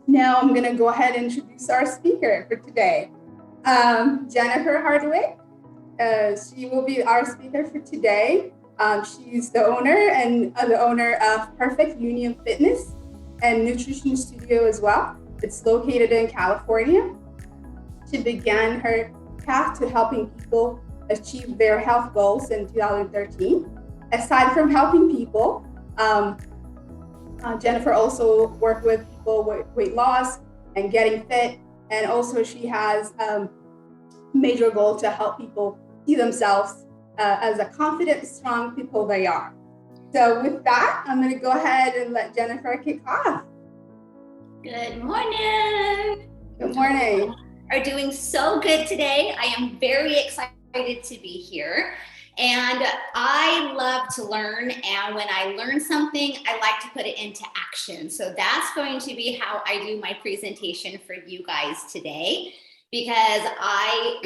Now I'm going to go ahead and introduce our speaker for today, Jennifer Hardwick. She will be our speaker for today. She's the owner of Perfect Union Fitness and Nutrition Studio as well. It's located in California. She began her path to helping people achieve their health goals in 2013. Aside from helping people, Jennifer also worked with people with weight loss and getting fit. And also she has a major goal to help people see themselves as a confident, strong people they are. So with that, I'm going to go ahead and let Jennifer kick off. Good morning. Good morning. Are doing so good today. I am very excited to be here. And I love to learn. And when I learn something, I like to put it into action. So that's going to be how I do my presentation for you guys today, because I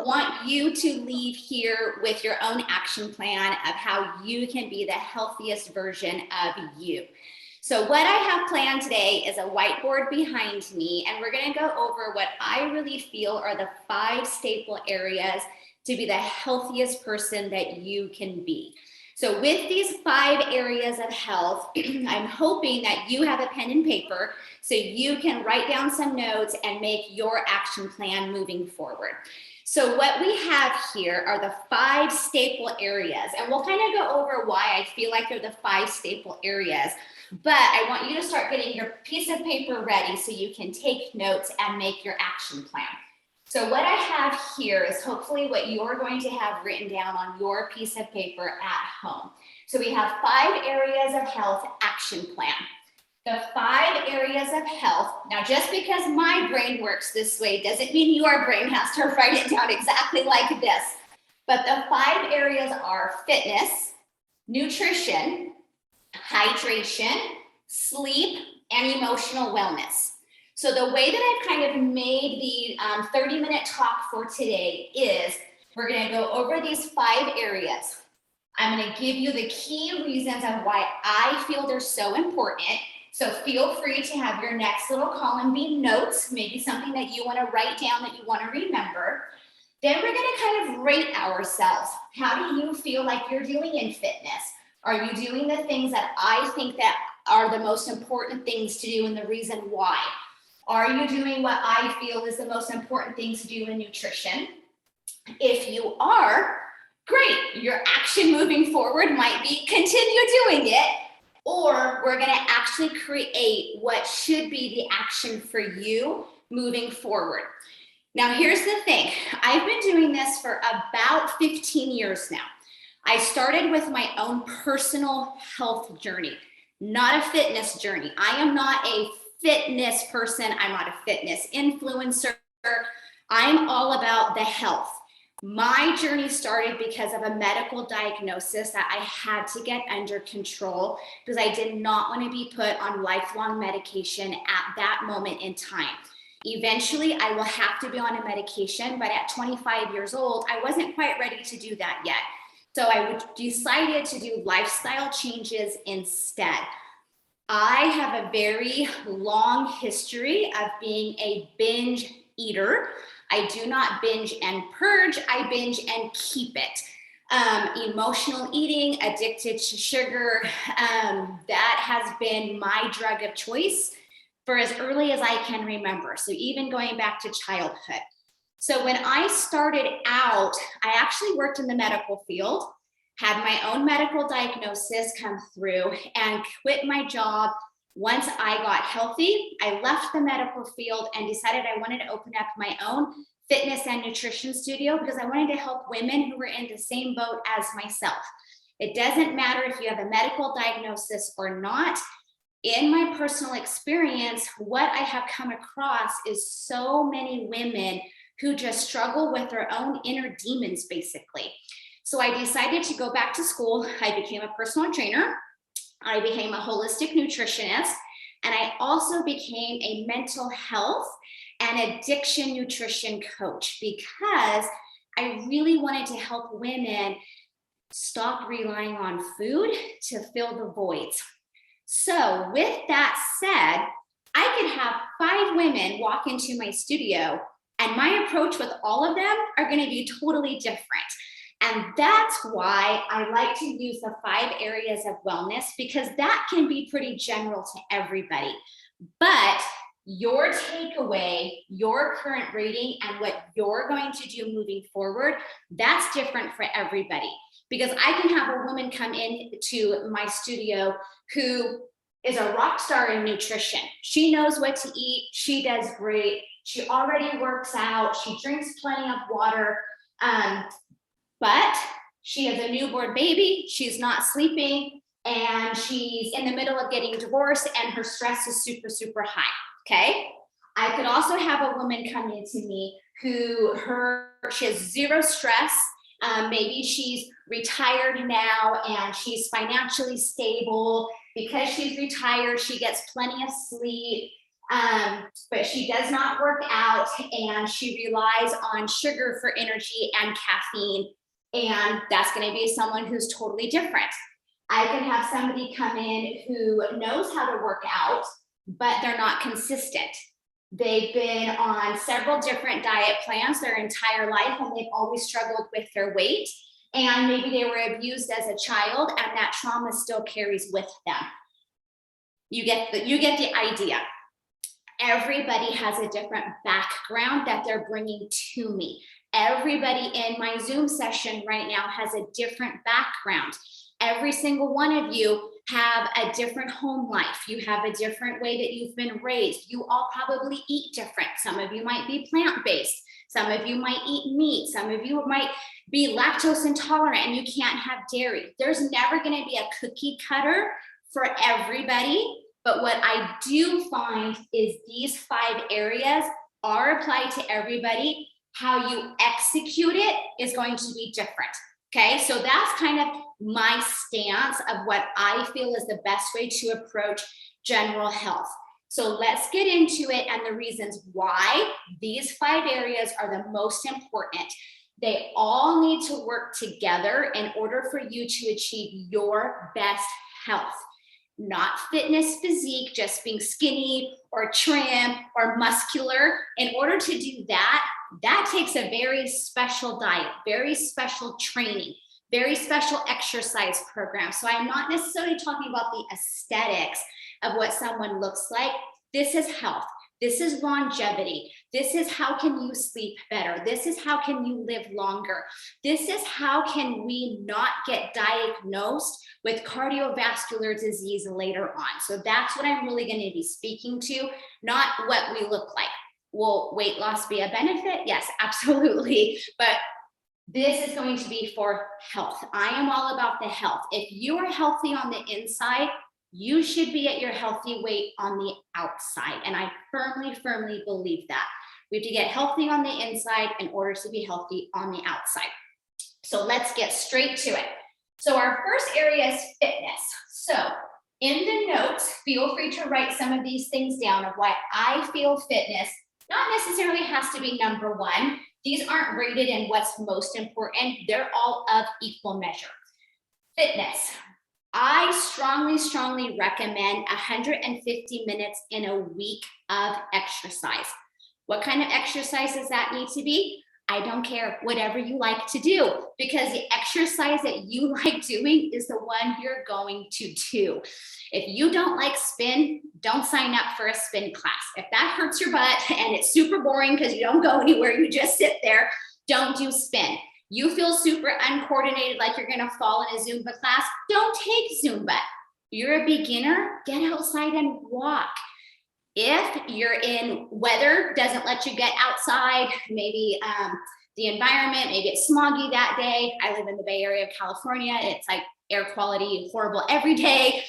want you to leave here with your own action plan of how you can be the healthiest version of you. So what I have planned today is a whiteboard behind me, and we're going to go over what I really feel are the 5 staple areas to be the healthiest person that you can be. So with these 5 areas of health, I'm hoping that you have a pen and paper so you can write down some notes and make your action plan moving forward. So what we have here are the 5 staple areas, and we'll kind of go over why I feel like they're the 5 staple areas. But I want you to start getting your piece of paper ready so you can take notes and make your action plan. So what I have here is hopefully what you're going to have written down on your piece of paper at home. So we have 5 areas of health action plan. The 5 areas of health. Now, just because my brain works this way doesn't mean your brain has to write it down exactly like this. But the 5 areas are fitness, nutrition, hydration, sleep, and emotional wellness. So the way that I've kind of made the 30-minute talk for today is we're going to go over these 5 areas. I'm going to give you the key reasons of why I feel they're so important. So feel free to have your next little column be notes, maybe something that you want to write down that you want to remember. Then we're going to kind of rate ourselves. How do you feel like you're doing in fitness? Are you doing the things that I think that are the most important things to do and the reason why? Are you doing what I feel is the most important things to do in nutrition? If you are, great. Your action moving forward might be continue doing it, or we're going to actually create what should be the action for you moving forward. Now, here's the thing. I've been doing this for about 15 years now. I started with my own personal health journey, not a fitness journey. I am not a fitness person. I'm not a fitness influencer. I'm all about the health. My journey started because of a medical diagnosis that I had to get under control because I did not want to be put on lifelong medication at that moment in time. Eventually, I will have to be on a medication, but at 25 years old, I wasn't quite ready to do that yet. So I decided to do lifestyle changes instead. I have a very long history of being a binge eater. I do not binge and purge, I binge and keep it. Emotional eating, addicted to sugar, that has been my drug of choice for as early as I can remember. So even going back to childhood. So when I started out, I actually worked in the medical field, had my own medical diagnosis come through, and quit my job. Once I got healthy, I left the medical field and decided I wanted to open up my own fitness and nutrition studio because I wanted to help women who were in the same boat as myself. It doesn't matter if you have a medical diagnosis or not. In my personal experience, what I have come across is so many women who just struggle with their own inner demons, basically. So I decided to go back to school. I became a personal trainer. I became a holistic nutritionist, and I also became a mental health and addiction nutrition coach because I really wanted to help women stop relying on food to fill the voids. So with that said, I could have 5 women walk into my studio, and my approach with all of them are going to be totally different. And that's why I like to use the 5 areas of wellness, because that can be pretty general to everybody. But your takeaway, your current rating, and what you're going to do moving forward, that's different for everybody. Because I can have a woman come into my studio who is a rock star in nutrition. She knows what to eat. She does great. She already works out. She drinks plenty of water. But she has a newborn baby. She's not sleeping, and she's in the middle of getting divorced, and her stress is super, super high. Okay. I could also have a woman come into me who she has 0 stress. Maybe she's retired now and she's financially stable. Because she's retired, she gets plenty of sleep, but she does not work out, and she relies on sugar for energy and caffeine. And that's going to be someone who's totally different. I can have somebody come in who knows how to work out, but they're not consistent. They've been on several different diet plans their entire life, and they've always struggled with their weight. And maybe they were abused as a child, and that trauma still carries with them. You get the idea. Everybody has a different background that they're bringing to me. Everybody in my Zoom session right now has a different background. Every single one of you have a different home life. You have a different way that you've been raised. You all probably eat different. Some of you might be plant-based. Some of you might eat meat. Some of you might be lactose intolerant and you can't have dairy. There's never going to be a cookie cutter for everybody. But what I do find is these 5 areas are applied to everybody. How you execute it is going to be different. Okay, so that's kind of my stance of what I feel is the best way to approach general health. So let's get into it and the reasons why these 5 areas are the most important. They all need to work together in order for you to achieve your best health. Not fitness physique, just being skinny or trim or muscular. In order to do that, that takes a very special diet, very special training, very special exercise program. So I'm not necessarily talking about the aesthetics of what someone looks like. This is health. This is longevity. This is how can you sleep better. This is how can you live longer. This is how can we not get diagnosed with cardiovascular disease later on. So that's what I'm really going to be speaking to, not what we look like. Will weight loss be a benefit? Yes, absolutely. But this is going to be for health. I am all about the health. If you are healthy on the inside, you should be at your healthy weight on the outside. And I firmly, firmly believe that. We have to get healthy on the inside in order to be healthy on the outside. So let's get straight to it. So our first area is fitness. So in the notes, feel free to write some of these things down of why I feel fitness not necessarily has to be number 1. These aren't rated in what's most important. They're all of equal measure. Fitness. I strongly, strongly recommend 150 minutes in a week of exercise. What kind of exercise does that need to be? I don't care, whatever you like to do, because the exercise that you like doing is the one you're going to do. If you don't like spin, don't sign up for a spin class. If that hurts your butt and it's super boring because you don't go anywhere, you just sit there, don't do spin. You feel super uncoordinated, like you're gonna fall in a Zumba class, don't take Zumba. You're a beginner, get outside and walk. If you're in weather doesn't let you get outside, maybe the environment, maybe it's smoggy that day. I live in the Bay Area of California. It's like air quality horrible every day.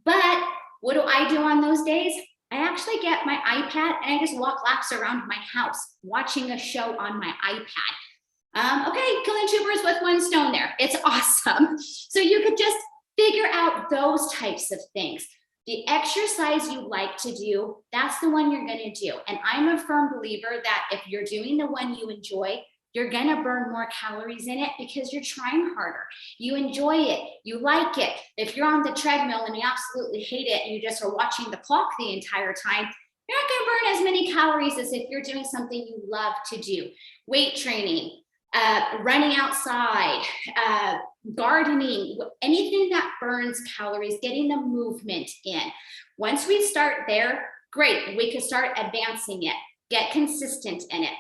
But what do I do on those days? I actually get my iPad and I just walk laps around my house, watching a show on my iPad. Okay, killing 2 birds with 1 stone there. It's awesome. So you could just figure out those types of things. The exercise you like to do, that's the one you're going to do. And I'm a firm believer that if you're doing the one you enjoy, you're going to burn more calories in it because you're trying harder. You enjoy it. You like it. If you're on the treadmill and you absolutely hate it and you just are watching the clock the entire time, You're not gonna burn as many calories as if you're doing something you love to do. Weight training, running outside, gardening, anything that burns calories, getting the movement in. Once we start there, great, we can start advancing it, get consistent in it.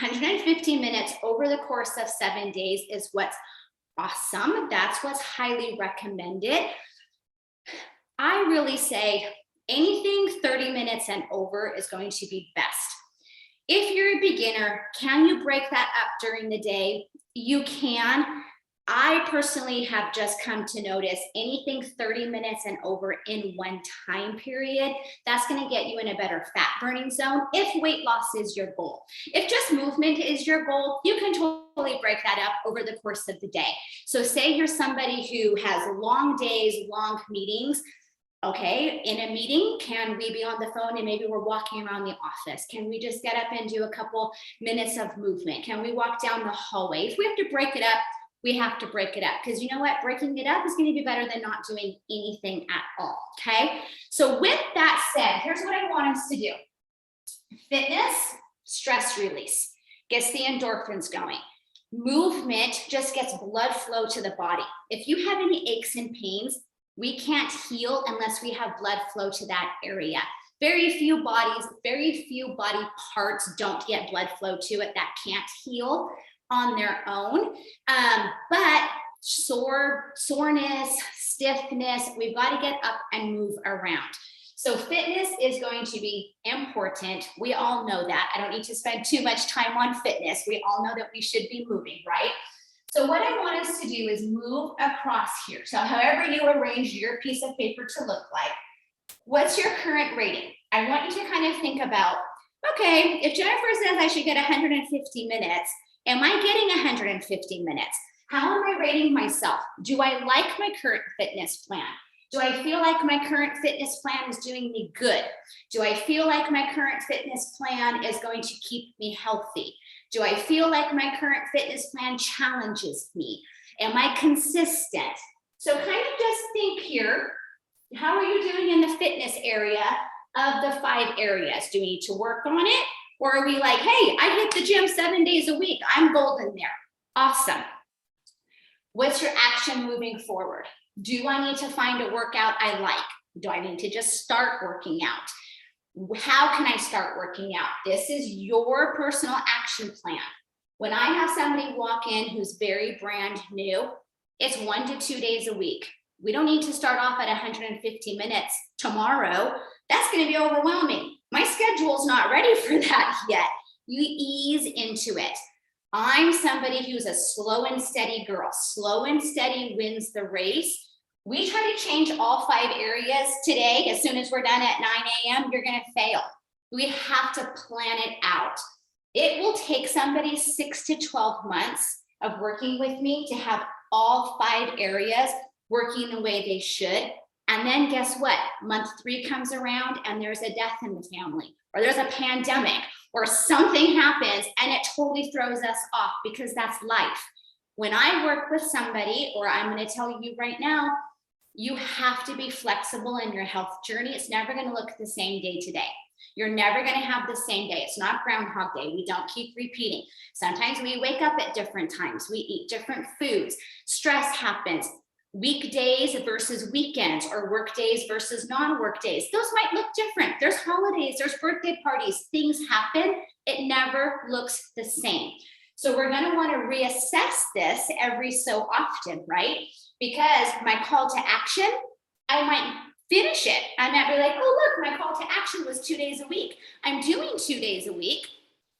150 minutes over the course of 7 days is what's awesome. That's what's highly recommended. I really say anything 30 minutes and over is going to be best. If you're a beginner, can you break that up during the day? You can. I personally have just come to notice anything 30 minutes and over in one time period, that's going to get you in a better fat burning zone if weight loss is your goal. If just movement is your goal, you can totally break that up over the course of the day. So say you're somebody who has long days, long meetings. Okay, in a meeting, can we be on the phone and maybe we're walking around the office? Can we just get up and do a couple minutes of movement? Can we walk down the hallway? If we have to break it up, we have to break it up, because you know what? Breaking it up is going to be better than not doing anything at all. Okay, so with that said, here's what I want us to do. Fitness, stress release, gets the endorphins going. Movement just gets blood flow to the body. If you have any aches and pains, we can't heal unless we have blood flow to that area. Very few body parts don't get blood flow to it that can't heal on their own. But soreness, stiffness, we've got to get up and move around. So fitness is going to be important. We all know that. I don't need to spend too much time on fitness. We all know that we should be moving, right? So what I want us to do is move across here. So however you arrange your piece of paper to look like, what's your current rating? I want you to kind of think about, okay, if Jennifer says I should get 150 minutes, am I getting 150 minutes? How am I rating myself? Do I like my current fitness plan? Do I feel like my current fitness plan is doing me good? Do I feel like my current fitness plan is going to keep me healthy? Do I feel like my current fitness plan challenges me? Am I consistent? So kind of just think here, how are you doing in the fitness area of the 5 areas? Do we need to work on it? Or are we like, hey, I hit the gym 7 days a week. I'm golden there. Awesome. What's your action moving forward? Do I need to find a workout I like? Do I need to just start working out? How can I start working out? This is your personal action plan. When I have somebody walk in who's very brand new, it's 1 to 2 days a week. We don't need to start off at 150 minutes tomorrow. That's going to be overwhelming. My schedule's not ready for that yet. You ease into it. I'm somebody who's a slow and steady girl. Slow and steady wins the race. We try to change all 5 areas today. As soon as we're done at 9 a.m., you're going to fail. We have to plan it out. It will take somebody 6 to 12 months of working with me to have all 5 areas working the way they should. And then guess what? Month 3 comes around and there's a death in the family, or there's a pandemic, or something happens and it totally throws us off, because that's life. When I work with somebody, or I'm going to tell you right now, you have to be flexible in your health journey. It's never going to look the same day today. You're never going to have the same day. It's not Groundhog Day. We don't keep repeating. Sometimes we wake up at different times. We eat different foods. Stress happens. Weekdays versus weekends, or work days versus non-work days. Those might look different. There's holidays, there's birthday parties. Things happen. It never looks the same. So we're going to want to reassess this every so often, right? Because my call to action, I might finish it. I might be like, oh, look, my call to action was 2 days a week. I'm doing 2 days a week.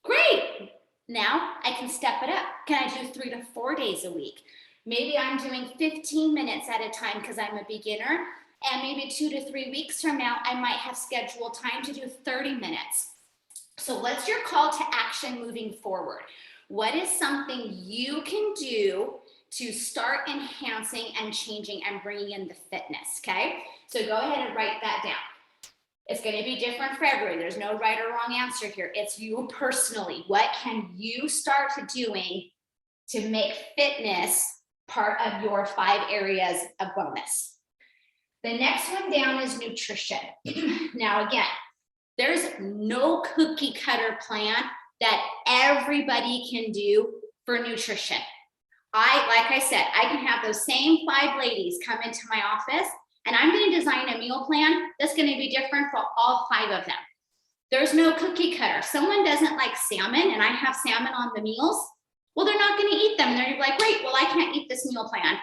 Great. Now I can step it up. Can I do 3 to 4 days a week? Maybe I'm doing 15 minutes at a time because I'm a beginner. And maybe 2 to 3 weeks from now, I might have scheduled time to do 30 minutes. So what's your call to action moving forward? What is something you can do to start enhancing and changing and bringing in the fitness, okay? So go ahead and write that down. It's going to be different for everyone. There's no right or wrong answer here. It's you personally. What can you start doing to make fitness part of your 5 areas of wellness? The next one down is nutrition. Now, again, There's no cookie cutter plan that everybody can do for nutrition. Like I said, I can have those same 5 ladies come into my office and I'm going to design a meal plan that's going to be different for all 5 of them. There's no cookie cutter. Someone doesn't like salmon and I have salmon on the meals. Well, they're not going to eat them. And they're like, great, well, I can't eat this meal plan.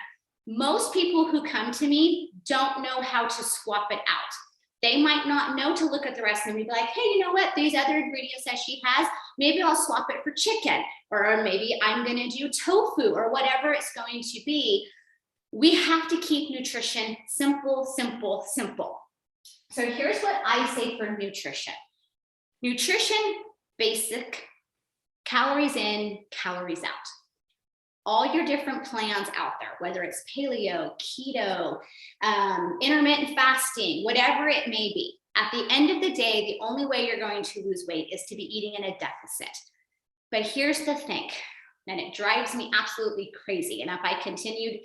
Most people who come to me don't know how to swap it out. They might not know to look at the rest and be like, hey, you know what? These other ingredients that she has, maybe I'll swap it for chicken, or maybe I'm going to do tofu or whatever it's going to be. We have to keep nutrition simple, simple, simple. So here's what I say for nutrition. Nutrition, basic, calories in, calories out. All your different plans out there, whether it's paleo, keto, intermittent fasting, whatever it may be. At the end of the day, the only way you're going to lose weight is to be eating in a deficit. But here's the thing, and it drives me absolutely crazy. And if I continued,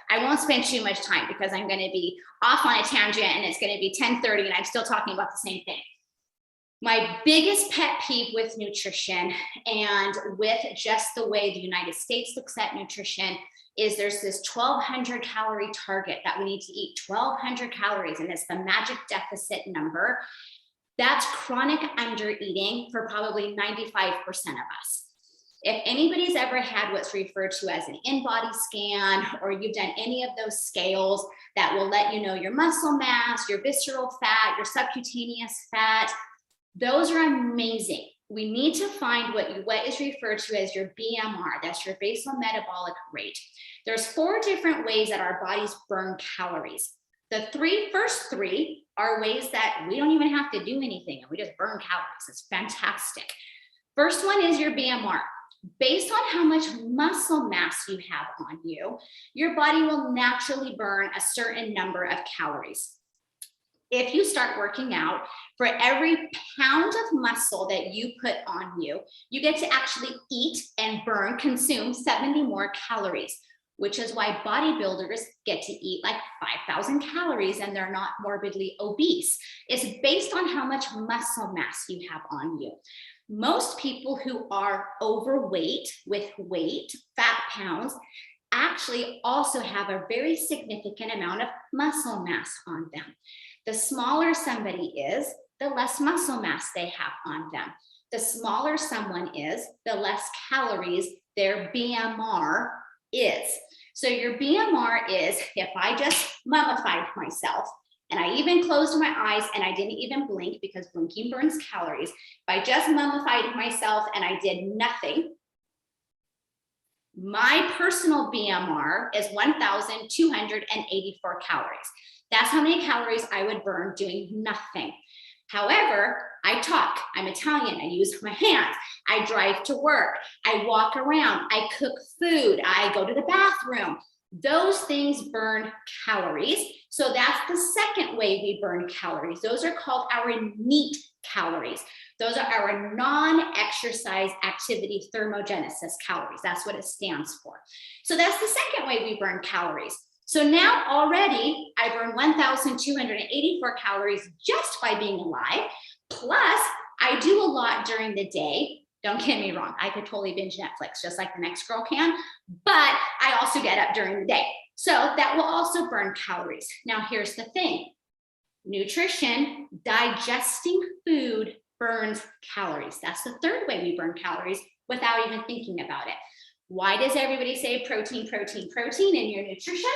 I won't spend too much time because I'm going to be off on a tangent and it's going to be 10:30 and I'm still talking about the same thing. My biggest pet peeve with nutrition and with just the way the United States looks at nutrition is there's this 1,200 calorie target that we need to eat 1,200 calories, and it's the magic deficit number. That's chronic under eating for probably 95% of us. If anybody's ever had what's referred to as an in-body scan, or you've done any of those scales that will let you know your muscle mass, your visceral fat, your subcutaneous fat, those are amazing. We need to find what is referred to as your BMR. That's your basal metabolic rate. There's 4 different ways that our bodies burn calories. The first three are ways that we don't even have to do anything and we just burn calories. It's fantastic. First one is your BMR. Based on how much muscle mass you have on you, your body will naturally burn a certain number of calories. If you start working out, for every pound of muscle that you put on you, you get to actually eat and consume 70 more calories, which is why bodybuilders get to eat like 5,000 calories and they're not morbidly obese. It's based on how much muscle mass you have on you. Most people who are overweight with fat pounds, actually also have a very significant amount of muscle mass on them. The smaller somebody is, the less muscle mass they have on them. The smaller someone is, the less calories their BMR is. So your BMR is, if I just mummified myself, and I even closed my eyes and I didn't even blink because blinking burns calories. If I just mummified myself and I did nothing, my personal BMR is 1,284 calories. That's how many calories I would burn doing nothing. However, I talk, I'm Italian, I use my hands, I drive to work, I walk around, I cook food, I go to the bathroom. Those things burn calories. So that's the second way we burn calories. Those are called our NEAT calories. Those are our non-exercise activity thermogenesis calories. That's what it stands for. So that's the second way we burn calories. So now already I burn 1,284 calories just by being alive. Plus I do a lot during the day. Don't get me wrong. I could totally binge Netflix just like the next girl can, but I also get up during the day. So that will also burn calories. Now here's the thing. Nutrition, digesting food burns calories. That's the third way we burn calories without even thinking about it. Why does everybody say protein, protein, protein in your nutrition?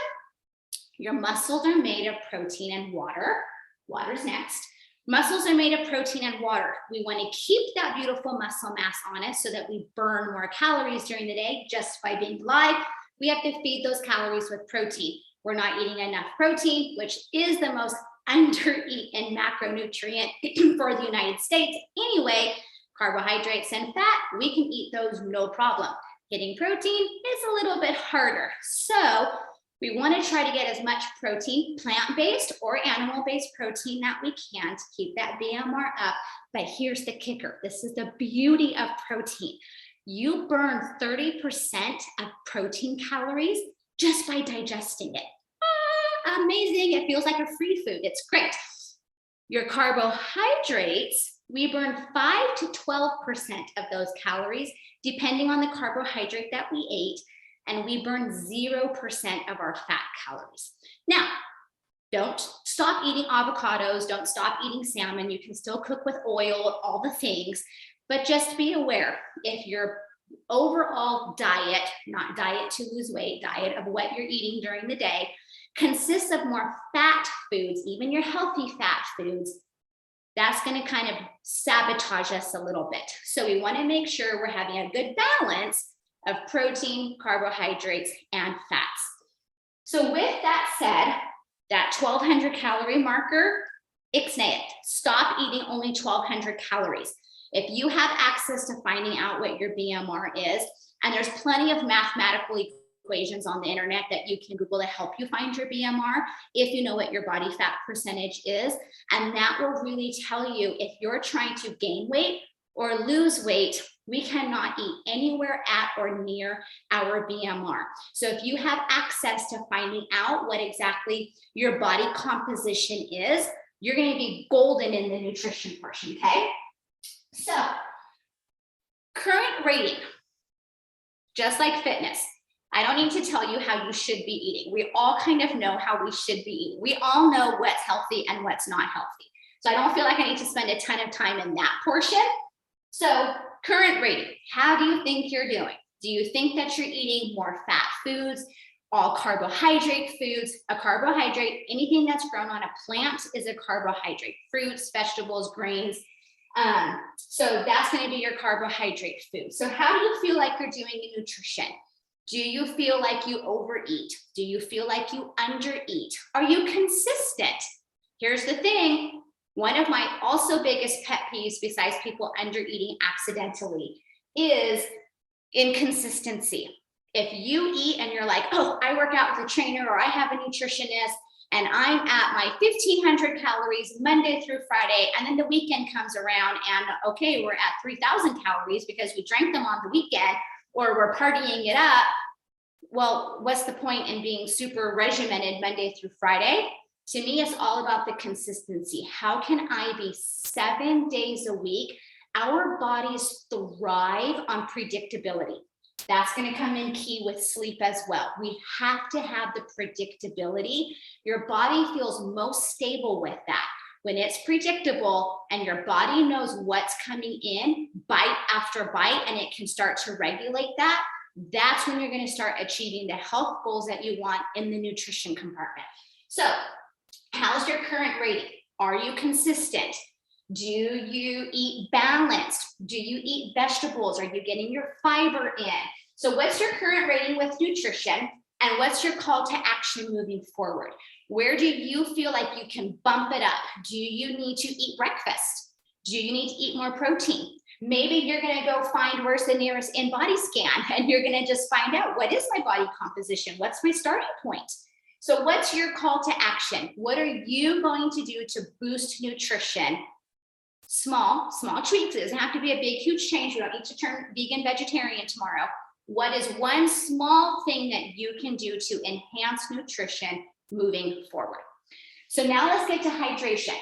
Your muscles are made of protein and water. Water's next. Muscles are made of protein and water. We want to keep that beautiful muscle mass on it so that we burn more calories during the day just by being alive. We have to feed those calories with protein. We're not eating enough protein, which is the most under-eaten macronutrient for the United States. Anyway, carbohydrates and fat, we can eat those no problem. Hitting protein is a little bit harder. So we want to try to get as much protein, plant-based or animal-based protein that we can to keep that BMR up. But here's the kicker. This is the beauty of protein. You burn 30% of protein calories just by digesting it. Amazing. It feels like a free food. It's great. Your carbohydrates, we burn 5 to 12% of those calories, depending on the carbohydrate that we ate, and we burn 0% of our fat calories. Now, don't stop eating avocados, don't stop eating salmon. You can still cook with oil, all the things, but just be aware if your overall diet, not diet to lose weight, diet of what you're eating during the day, consists of more fat foods, even your healthy fat foods, that's going to kind of sabotage us a little bit. So we want to make sure we're having a good balance of protein, carbohydrates, and fats. So with that said, that 1,200 calorie marker, ixnay it. Stop eating only 1,200 calories. If you have access to finding out what your BMR is, and there's plenty of mathematical equations on the internet that you can Google to help you find your BMR if you know what your body fat percentage is. And that will really tell you if you're trying to gain weight or lose weight. We cannot eat anywhere at or near our BMR. So if you have access to finding out what exactly your body composition is, you're going to be golden in the nutrition portion, okay? So current rating, just like fitness, I don't need to tell you how you should be eating. We all kind of know how we should be eating. We all know what's healthy and what's not healthy. So I don't feel like I need to spend a ton of time in that portion. So current rating, how do you think you're doing? Do you think that you're eating more fat foods, all carbohydrate foods? A carbohydrate, anything that's grown on a plant is a carbohydrate. Fruits, vegetables, grains. So that's going to be your carbohydrate food. So how do you feel like you're doing in nutrition? Do you feel like you overeat? Do you feel like you undereat? Are you consistent? Here's the thing. One of my also biggest pet peeves, besides people undereating accidentally, is inconsistency. If you eat and you're like, oh, I work out with a trainer or I have a nutritionist and I'm at my 1,500 calories Monday through Friday, and then the weekend comes around and okay, we're at 3,000 calories because we drank them on the weekend or we're partying it up. Well, what's the point in being super regimented Monday through Friday? To me, it's all about the consistency. How can I be 7 days a week? Our bodies thrive on predictability. That's going to come in key with sleep as well. We have to have the predictability. Your body feels most stable with that. When it's predictable and your body knows what's coming in bite after bite and it can start to regulate that, that's when you're going to start achieving the health goals that you want in the nutrition compartment. So, how's your current rating? Are you consistent? Do you eat balanced? Do you eat vegetables? Are you getting your fiber in? So what's your current rating with nutrition? And what's your call to action moving forward? Where do you feel like you can bump it up? Do you need to eat breakfast? Do you need to eat more protein? Maybe you're going to go find where's the nearest in-body scan and you're going to just find out what is my body composition? What's my starting point? So what's your call to action? What are you going to do to boost nutrition? Small tweaks. It doesn't have to be a big, huge change. You don't need to turn vegan, vegetarian tomorrow. What is one small thing that you can do to enhance nutrition moving forward? So now let's get to hydration.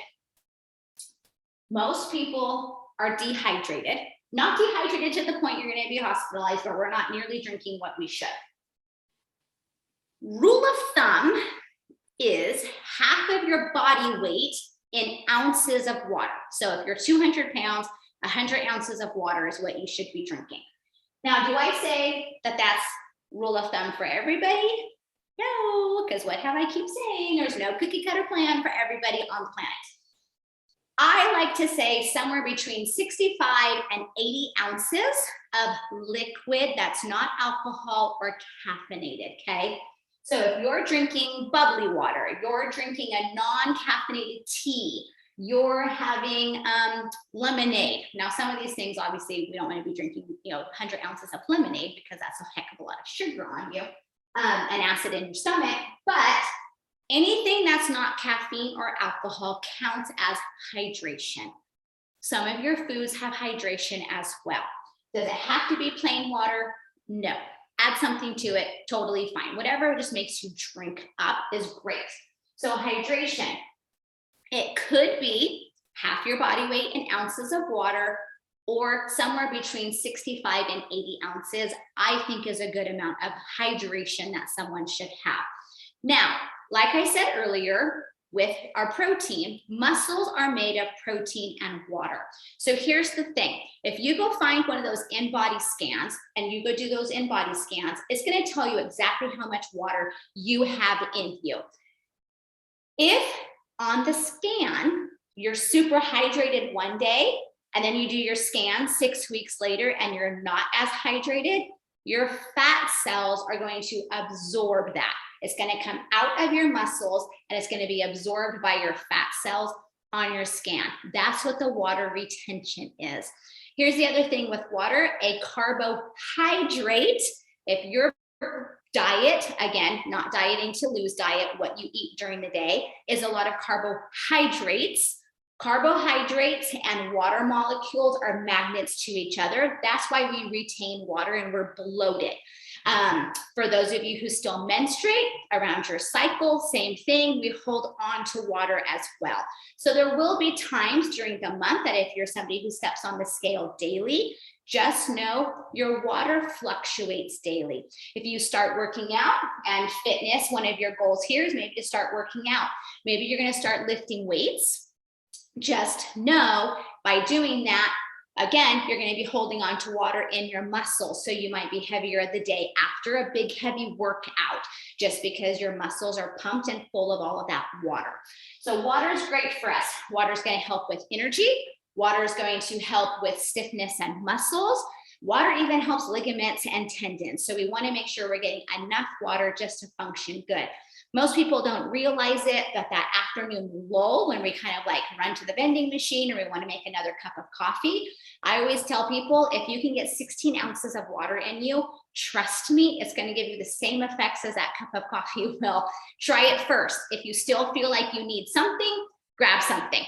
Most people are dehydrated, not dehydrated to the point you're going to be hospitalized, but we're not nearly drinking what we should. Rule of thumb is half of your body weight in ounces of water. So if you're 200 pounds, 100 ounces of water is what you should be drinking. Now, do I say that that's rule of thumb for everybody? No, because what have I keep saying? There's no cookie cutter plan for everybody on the planet. I like to say somewhere between 65 and 80 ounces of liquid that's not alcohol or caffeinated, okay? So if you're drinking bubbly water, you're drinking a non-caffeinated tea, you're having lemonade. Now, some of these things, obviously, we don't want to be drinking, 100 ounces of lemonade because that's a heck of a lot of sugar on you and acid in your stomach. But anything that's not caffeine or alcohol counts as hydration. Some of your foods have hydration as well. Does it have to be plain water? No. Add something to it, totally fine. Whatever just makes you drink up is great. So hydration. It could be half your body weight in ounces of water, or somewhere between 65 and 80 ounces, I think is a good amount of hydration that someone should have. Now, like I said earlier, with our protein, muscles are made of protein and water. So here's the thing. If you go find one of those in-body scans and you go do those in-body scans, it's going to tell you exactly how much water you have in you. If on the scan, you're super hydrated one day, and then you do your scan 6 weeks later and you're not as hydrated, your fat cells are going to absorb that. It's going to come out of your muscles and it's going to be absorbed by your fat cells on your scan. That's what the water retention is. Here's the other thing with water, a carbohydrate. If your diet, again, not dieting to lose diet, what you eat during the day, is a lot of carbohydrates. Carbohydrates and water molecules are magnets to each other. That's why we retain water and we're bloated. For those of you who still menstruate around your cycle, same thing, we hold on to water as well. So there will be times during the month that if you're somebody who steps on the scale daily, just know your water fluctuates daily. If you start working out, and fitness, one of your goals here is maybe to start working out. Maybe you're going to start lifting weights. Just know by doing that, again, you're going to be holding on to water in your muscles. So you might be heavier the day after a big, heavy workout, just because your muscles are pumped and full of all of that water. So water is great for us. Water is going to help with energy. Water is going to help with stiffness and muscles. Water even helps ligaments and tendons. So we want to make sure we're getting enough water just to function good. Most people don't realize it, that afternoon lull when we kind of like run to the vending machine or we want to make another cup of coffee. I always tell people, if you can get 16 ounces of water in you, trust me, it's going to give you the same effects as that cup of coffee will. Try it first. If you still feel like you need something, grab something.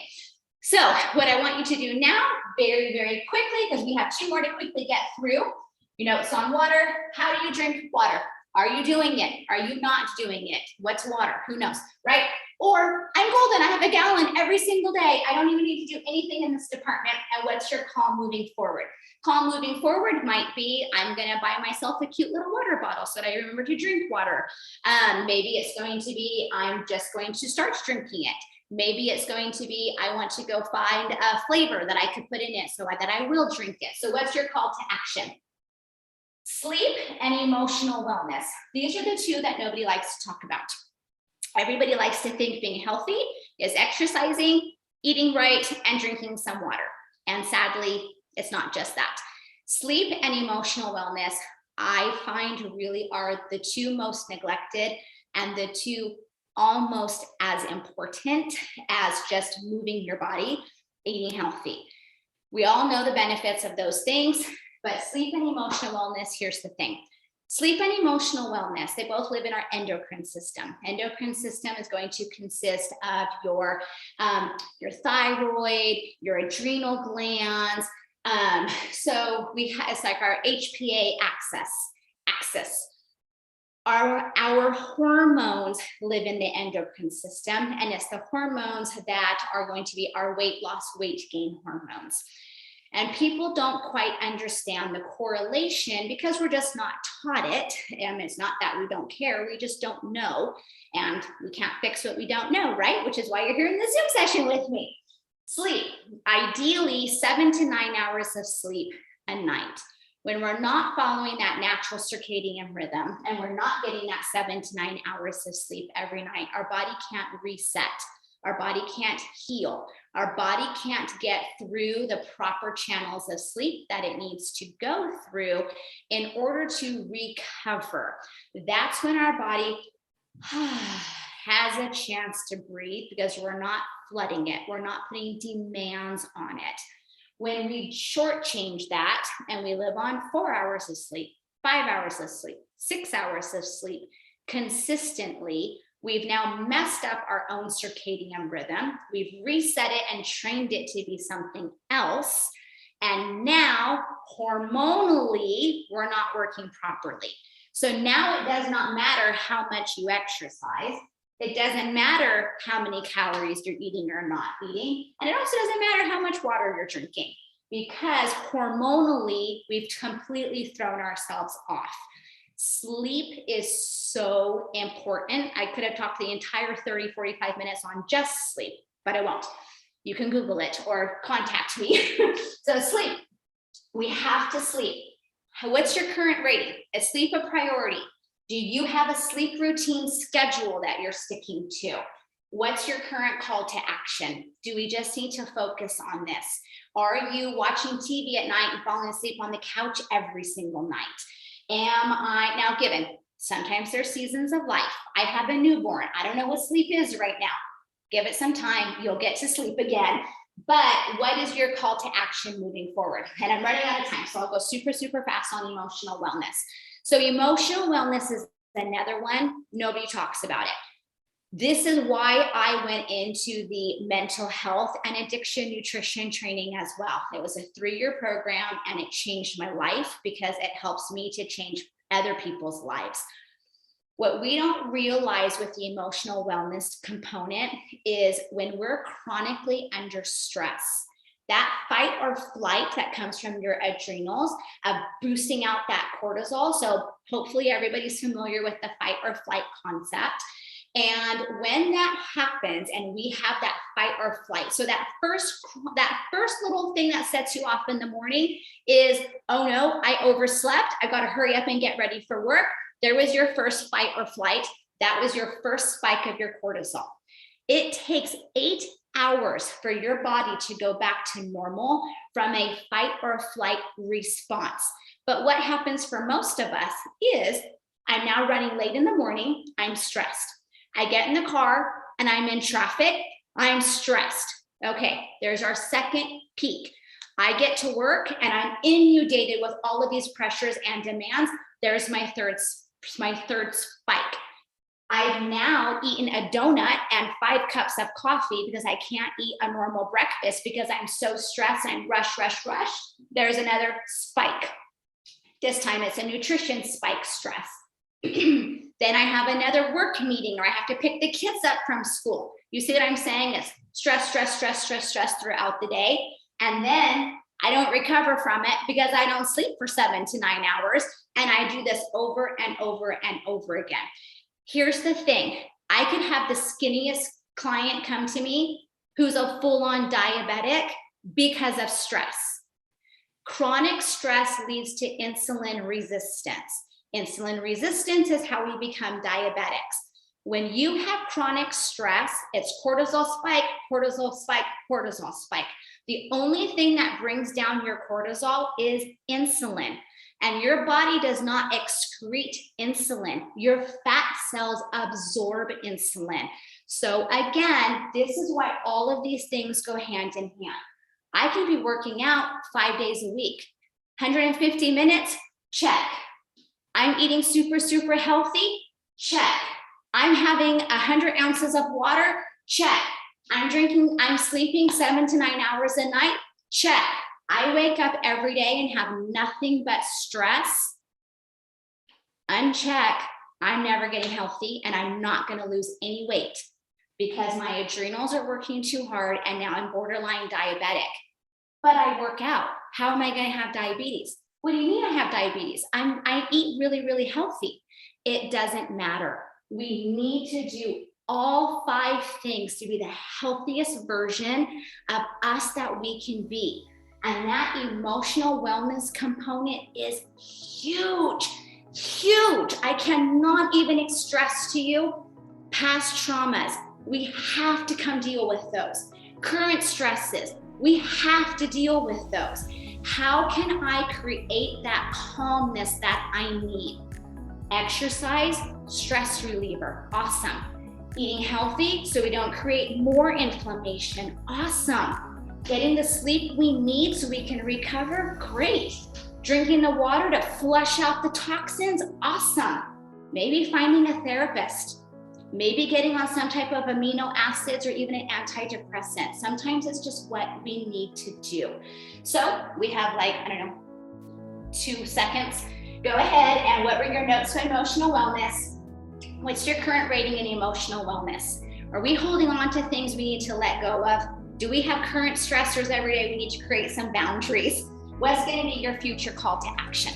So what I want you to do now, very, very quickly, because we have 2 more to quickly get through. You know, it's on water. How do you drink water? Are you doing it? Are you not doing it? What's water? Who knows, right? Or I'm golden. I have a gallon every single day. I don't even need to do anything in this department. And what's your call moving forward? Call moving forward might be, I'm going to buy myself a cute little water bottle so that I remember to drink water. Maybe it's going to be, I'm just going to start drinking it. Maybe it's going to be, I want to go find a flavor that I could put in it so that I will drink it. So what's your call to action? Sleep and emotional wellness. These are the 2 that nobody likes to talk about. Everybody likes to think being healthy is exercising, eating right, and drinking some water. And sadly, it's not just that. Sleep and emotional wellness, I find, really are the 2 most neglected and the 2 almost as important as just moving your body, eating healthy. We all know the benefits of those things. But sleep and emotional wellness, here's the thing. Sleep and emotional wellness, they both live in our endocrine system. Endocrine system is going to consist of your thyroid, your adrenal glands. So it's like our HPA axis. Our hormones live in the endocrine system, and it's the hormones that are going to be our weight loss, weight gain hormones. And people don't quite understand the correlation because we're just not taught it. And it's not that we don't care, we just don't know. And we can't fix what we don't know, right? Which is why you're here in the Zoom session with me. Sleep, ideally 7 to 9 hours of sleep a night. When we're not following that natural circadian rhythm and we're not getting that 7 to 9 hours of sleep every night, our body can't reset. Our body can't heal. Our body can't get through the proper channels of sleep that it needs to go through in order to recover. That's when our body has a chance to breathe, because we're not flooding it. We're not putting demands on it. When we shortchange that and we live on 4 hours of sleep, 5 hours of sleep, 6 hours of sleep consistently, we've now messed up our own circadian rhythm. We've reset it and trained it to be something else. And now hormonally, we're not working properly. So now it does not matter how much you exercise. It doesn't matter how many calories you're eating or not eating. And it also doesn't matter how much water you're drinking, because hormonally, we've completely thrown ourselves off. Sleep is so important. I could have talked the entire 30, 45 minutes on just sleep, but I won't. You can Google it or contact me. So sleep, we have to sleep. What's your current rating? Is sleep a priority? Do you have a sleep routine schedule that you're sticking to? What's your current call to action? Do we just need to focus on this? Are you watching TV at night and falling asleep on the couch every single night? Am I, now given, sometimes there's seasons of life. I have a newborn. I don't know what sleep is right now. Give it some time, you'll get to sleep again. But what is your call to action moving forward? And I'm running out of time, so I'll go super, super fast on emotional wellness. So emotional wellness is another one. Nobody talks about it. This is why I went into the mental health and addiction nutrition training as well. It was a 3-year program and it changed my life because it helps me to change other people's lives. What we don't realize with the emotional wellness component is when we're chronically under stress, that fight or flight that comes from your adrenals of boosting out that cortisol. So hopefully everybody's familiar with the fight or flight concept. And when that happens and we have that fight or flight, so that first little thing that sets you off in the morning is, oh no, I overslept. I got to hurry up and get ready for work. There was your first fight or flight. That was your first spike of your cortisol. It takes 8 hours for your body to go back to normal from a fight or flight response. But what happens for most of us is, I'm now running late in the morning. I'm stressed. I get in the car and I'm in traffic. I'm stressed. Okay, there's our second peak. I get to work and I'm inundated with all of these pressures and demands. There's my third spike. I've now eaten a donut and 5 cups of coffee because I can't eat a normal breakfast because I'm so stressed and rush. There's another spike. This time it's a nutrition spike stress. Then I have another work meeting, or I have to pick the kids up from school. You see what I'm saying? It's stress throughout the day. And then I don't recover from it because I don't sleep for 7 to 9 hours. And I do this over and over and over again. Here's the thing. I can have the skinniest client come to me who's a full-on diabetic because of stress. Chronic stress leads to insulin resistance. Insulin resistance is how we become diabetics. When you have chronic stress, it's cortisol spike, cortisol spike, cortisol spike. The only thing that brings down your cortisol is insulin. And your body does not excrete insulin. Your fat cells absorb insulin. So again, this is why all of these things go hand in hand. I can be working out 5 days a week, 150 minutes, check. I'm eating super healthy, check. I'm having 100 ounces of water, check. I'm sleeping 7 to 9 hours a night, check. I wake up every day and have nothing but stress, uncheck. I'm never getting healthy and I'm not going to lose any weight because my adrenals are working too hard and now I'm borderline diabetic. But I work out. How am I going to have diabetes? What do you mean I have diabetes? I eat really healthy. It doesn't matter. We need to do all 5 things to be the healthiest version of us that we can be. And that emotional wellness component is huge. I cannot even stress to you past traumas. We have to come deal with those. Current stresses, we have to deal with those. How can I create that calmness that I need? Exercise, stress reliever, awesome. Eating healthy so we don't create more inflammation, awesome. Getting the sleep we need so we can recover, great. Drinking the water to flush out the toxins, awesome. Maybe finding a therapist. Maybe getting on some type of amino acids or even an antidepressant. Sometimes it's just what we need to do. So we have 2 seconds. Go ahead and what were your notes to emotional wellness? What's your current rating in emotional wellness? Are we holding on to things we need to let go of? Do we have current stressors every day we need to create some boundaries? What's going to be your future call to action?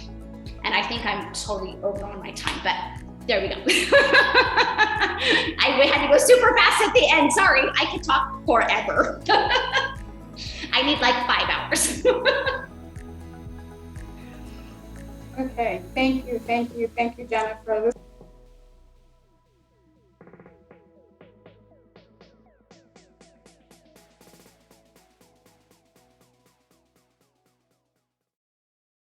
And I think I'm totally over on my time, but there we go. I had to go super fast at the end. Sorry, I could talk forever. I need like 5 hours. Okay, thank you, Jennifer.